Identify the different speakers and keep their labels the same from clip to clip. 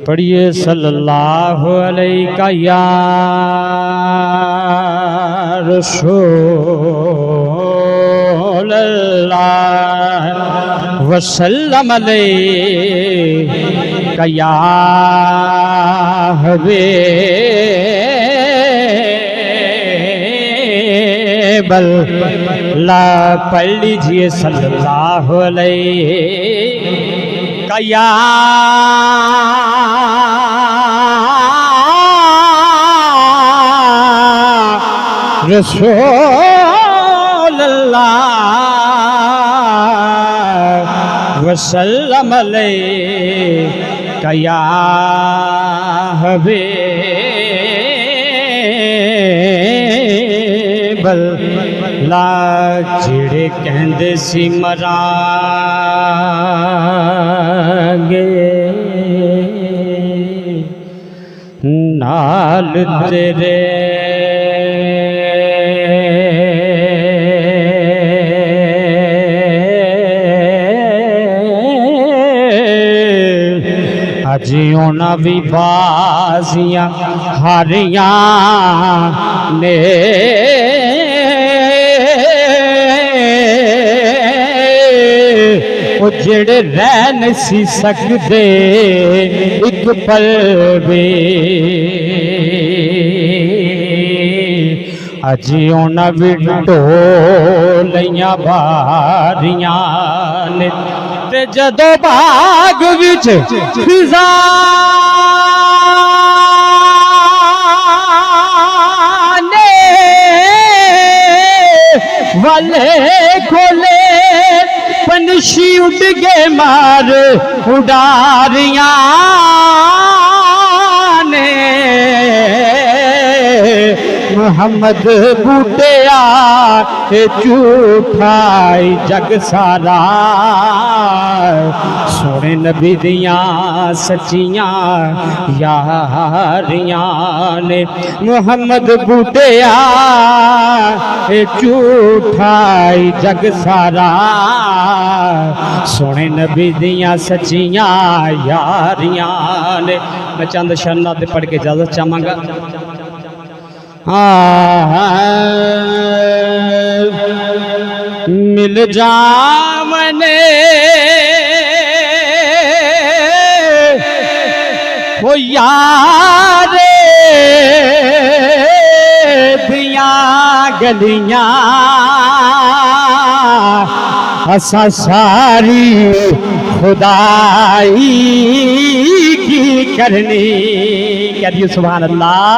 Speaker 1: पढ़िए सल्लल्लाहु अलैहि या रसूल अल्लाह वसल्लम अलैहि या हबीबल ला। पढ़ लीजिए सल्लल्लाहु अलैहि या रसूल अल्लाह वसल्लम अलैहि या हबीबल ला। जेड़े कहंदे सी मरांगे नाल तेरे अजियों ना भी बाजियां हारियां ने वो जेड़े रह नहीं सी सकते एक पल भी अजियों ना भी ढोलियां बारियां ने ते जदों बाग विच फिजा ने वाले खोले पंछी उड़ गए मार उड़ारियां ने मोहम्मद बूटिया झूठाई जग सारा सोने नबी दियां सच्चियां यारियां ने। मोहम्मद बूटिया झूठाई जग सारा सोने नबी दियां सच्चियां यारियां ने। मैं चंद शरनात पढ़ के इजाजत चाहांगा। मिल जामने वो यारे दिया गलियां असा सारी खुदाई की करनी। करिए सुभान अल्लाह।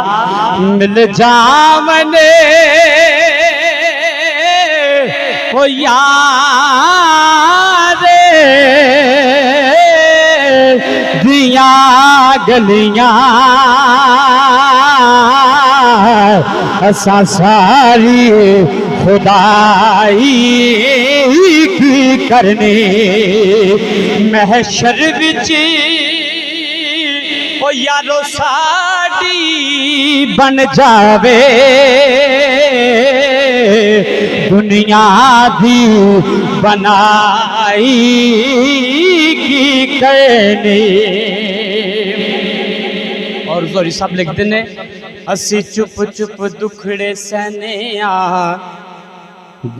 Speaker 1: मिल जामने ओ यारे दिया गलियां असा सारी खुदाई की करनी। महशर विच ओ यारो साडी बन जावे दुनिया दी बनाई की करनी। और जोरी सब लिखते ने असी चुप चुप दुखड़े सहने आ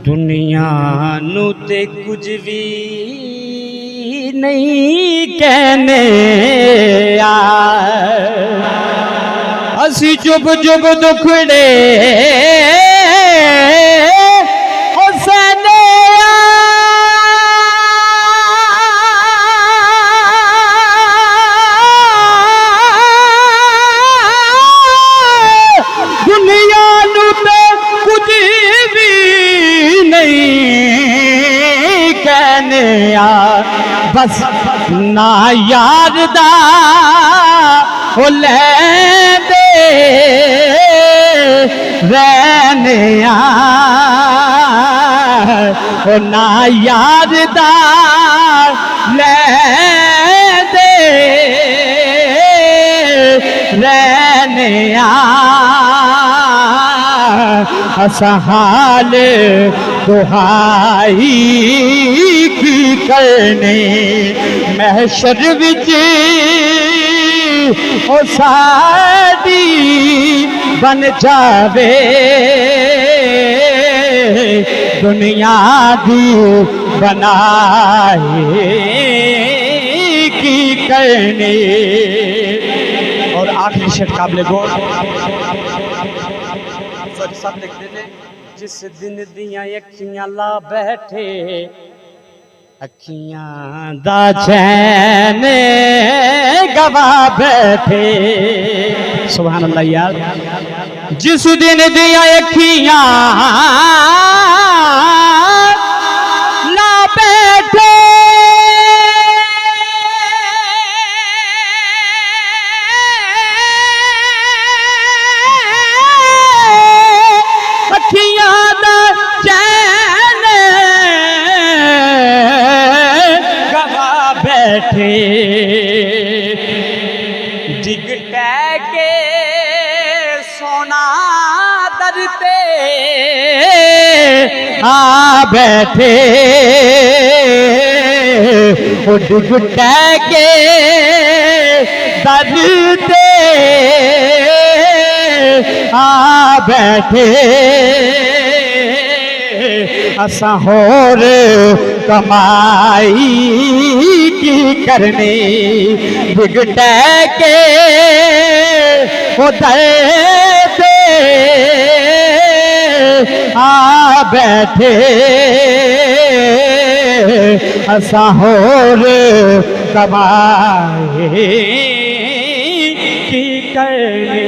Speaker 1: दुनिया नू ते कुछ भी नहीं कहने आ। असी चुप चुप दुखड़े सहने आ दुनिया नू ते कुछ भी नहीं कहने आ। बस ना यार दा ओ ले दे रहने आ ओ ना यार दा ले दे रहने आ। असा हाल दुहाई की करने महशर विच ओ साडी बन जावे दुनिया दी बनाए की करने। और आखिरी शेर काबिल गौर सब लिखते थे, जिस दिन दियां अखियां ला बैठे अखियां दा चैन गवा बैठे। सुभान अल्लाह यार। जिस दिन दियां अखियां ला बैठे अखियां दा चैन गवा बैठे डिग के सोना दर पे आ बैठे ओ डिग के दर पे आ बैठे असा होर कमाई की करनी बिगटे के दे आ बैठे असा होर कमाई की करनी।